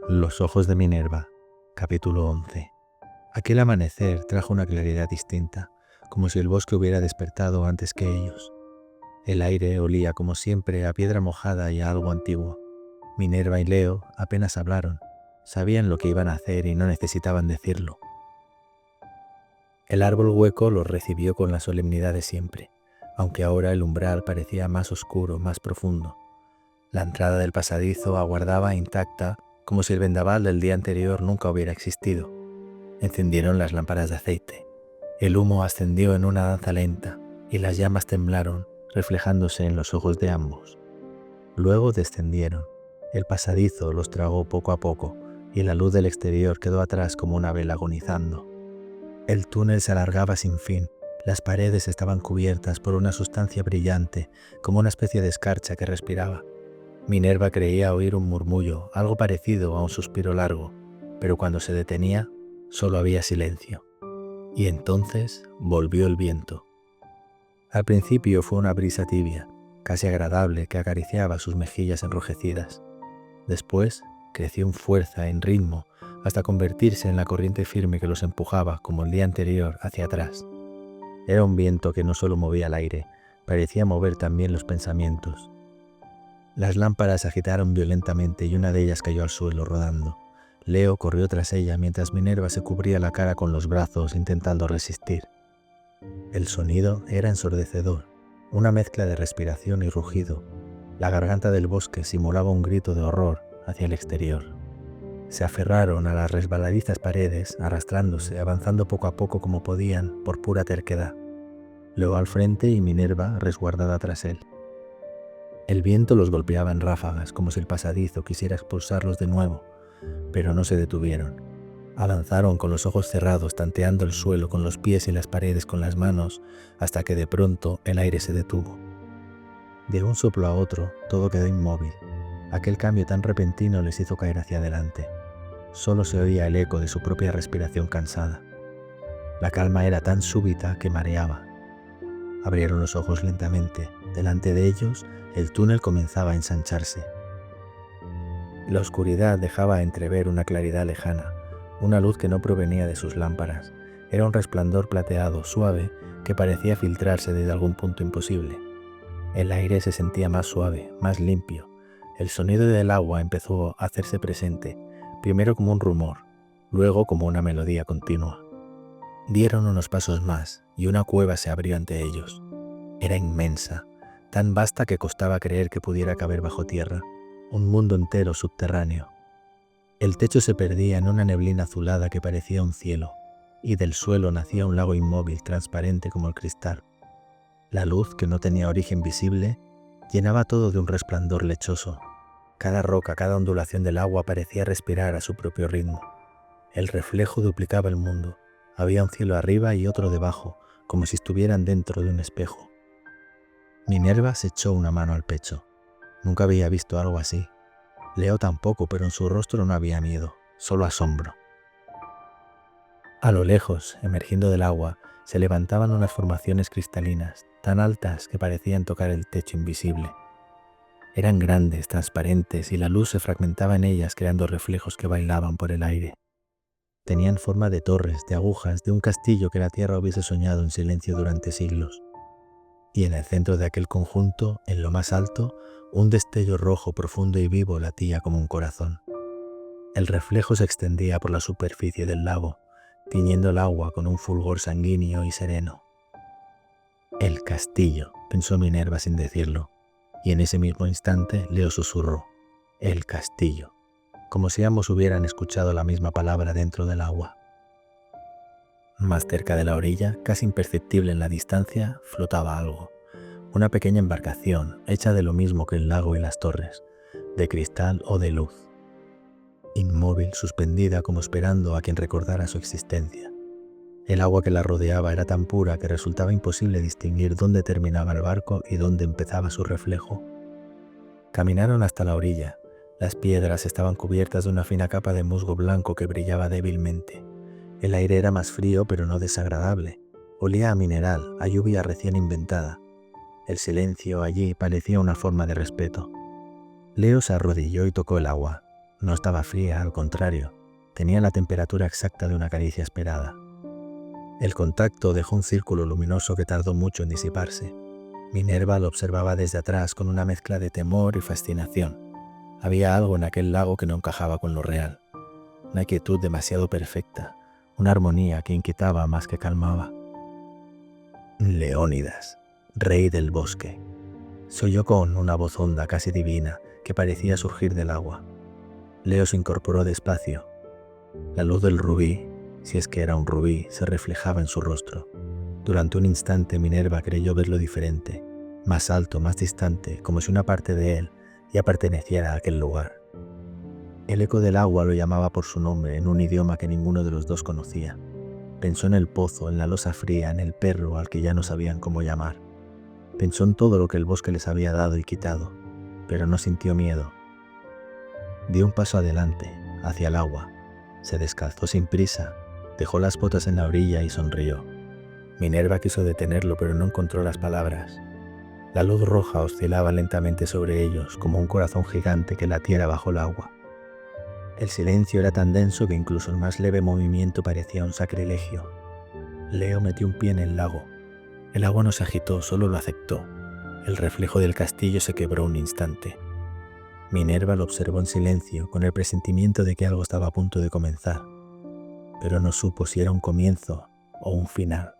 Los ojos de Minerva, capítulo 11. Aquel amanecer trajo una claridad distinta, como si el bosque hubiera despertado antes que ellos. El aire olía como siempre a piedra mojada y a algo antiguo. Minerva y Leo apenas hablaron, sabían lo que iban a hacer y no necesitaban decirlo. El árbol hueco los recibió con la solemnidad de siempre, aunque ahora el umbral parecía más oscuro, más profundo. La entrada del pasadizo aguardaba intacta, como si el vendaval del día anterior nunca hubiera existido. Encendieron las lámparas de aceite. El humo ascendió en una danza lenta y las llamas temblaron, reflejándose en los ojos de ambos. Luego descendieron. El pasadizo los tragó poco a poco y la luz del exterior quedó atrás como una vela agonizando. El túnel se alargaba sin fin. Las paredes estaban cubiertas por una sustancia brillante, como una especie de escarcha que respiraba. Minerva creía oír un murmullo, algo parecido a un suspiro largo, pero cuando se detenía, solo había silencio. Y entonces volvió el viento. Al principio fue una brisa tibia, casi agradable, que acariciaba sus mejillas enrojecidas. Después creció en fuerza, en ritmo, hasta convertirse en la corriente firme que los empujaba, como el día anterior, hacia atrás. Era un viento que no solo movía el aire, parecía mover también los pensamientos. Las lámparas se agitaron violentamente y una de ellas cayó al suelo rodando. Leo corrió tras ella mientras Minerva se cubría la cara con los brazos intentando resistir. El sonido era ensordecedor, una mezcla de respiración y rugido. La garganta del bosque simulaba un grito de horror hacia el exterior. Se aferraron a las resbaladizas paredes, arrastrándose, avanzando poco a poco como podían, por pura terquedad. Leo al frente y Minerva resguardada tras él. El viento los golpeaba en ráfagas, como si el pasadizo quisiera expulsarlos de nuevo, pero no se detuvieron. Avanzaron con los ojos cerrados, tanteando el suelo con los pies y las paredes con las manos, hasta que de pronto el aire se detuvo. De un soplo a otro, todo quedó inmóvil. Aquel cambio tan repentino les hizo caer hacia adelante. Solo se oía el eco de su propia respiración cansada. La calma era tan súbita que mareaba. Abrieron los ojos lentamente. Delante de ellos, el túnel comenzaba a ensancharse. La oscuridad dejaba entrever una claridad lejana, una luz que no provenía de sus lámparas. Era un resplandor plateado, suave, que parecía filtrarse desde algún punto imposible. El aire se sentía más suave, más limpio. El sonido del agua empezó a hacerse presente, primero como un rumor, luego como una melodía continua. Dieron unos pasos más y una cueva se abrió ante ellos. Era inmensa, tan vasta que costaba creer que pudiera caber bajo tierra, un mundo entero subterráneo. El techo se perdía en una neblina azulada que parecía un cielo, y del suelo nacía un lago inmóvil, transparente como el cristal. La luz, que no tenía origen visible, llenaba todo de un resplandor lechoso. Cada roca, cada ondulación del agua parecía respirar a su propio ritmo. El reflejo duplicaba el mundo. Había un cielo arriba y otro debajo, como si estuvieran dentro de un espejo. Minerva se echó una mano al pecho. Nunca había visto algo así. Leo tampoco, pero en su rostro no había miedo, solo asombro. A lo lejos, emergiendo del agua, se levantaban unas formaciones cristalinas, tan altas que parecían tocar el techo invisible. Eran grandes, transparentes, y la luz se fragmentaba en ellas creando reflejos que bailaban por el aire. Tenían forma de torres, de agujas, de un castillo que la tierra hubiese soñado en silencio durante siglos. Y en el centro de aquel conjunto, en lo más alto, un destello rojo profundo y vivo latía como un corazón. El reflejo se extendía por la superficie del lago, tiñendo el agua con un fulgor sanguíneo y sereno. El castillo, pensó Minerva sin decirlo, y en ese mismo instante Leo susurró, el castillo, como si ambos hubieran escuchado la misma palabra dentro del agua. Más cerca de la orilla, casi imperceptible en la distancia, flotaba algo. Una pequeña embarcación, hecha de lo mismo que el lago y las torres, de cristal o de luz. Inmóvil, suspendida como esperando a quien recordara su existencia. El agua que la rodeaba era tan pura que resultaba imposible distinguir dónde terminaba el barco y dónde empezaba su reflejo. Caminaron hasta la orilla. Las piedras estaban cubiertas de una fina capa de musgo blanco que brillaba débilmente. El aire era más frío pero no desagradable. Olía a mineral, a lluvia recién inventada. El silencio allí parecía una forma de respeto. Leo se arrodilló y tocó el agua. No estaba fría, al contrario, tenía la temperatura exacta de una caricia esperada. El contacto dejó un círculo luminoso que tardó mucho en disiparse. Minerva lo observaba desde atrás con una mezcla de temor y fascinación. Había algo en aquel lago que no encajaba con lo real. Una quietud demasiado perfecta, una armonía que inquietaba más que calmaba. Leónidas, rey del bosque, se oyó con una voz honda, casi divina, que parecía surgir del agua. Leo se incorporó despacio. La luz del rubí, si es que era un rubí, se reflejaba en su rostro. Durante un instante Minerva creyó verlo diferente, más alto, más distante, como si una parte de él ya perteneciera a aquel lugar. El eco del agua lo llamaba por su nombre en un idioma que ninguno de los dos conocía. Pensó en el pozo, en la losa fría, en el perro al que ya no sabían cómo llamar. Pensó en todo lo que el bosque les había dado y quitado, pero no sintió miedo. Dio un paso adelante, hacia el agua. Se descalzó sin prisa, dejó las botas en la orilla y sonrió. Minerva quiso detenerlo, pero no encontró las palabras. La luz roja oscilaba lentamente sobre ellos, como un corazón gigante que latiera bajo el agua. El silencio era tan denso que incluso el más leve movimiento parecía un sacrilegio. Leo metió un pie en el lago. El agua no se agitó, solo lo aceptó. El reflejo del castillo se quebró un instante. Minerva lo observó en silencio, con el presentimiento de que algo estaba a punto de comenzar, pero no supo si era un comienzo o un final.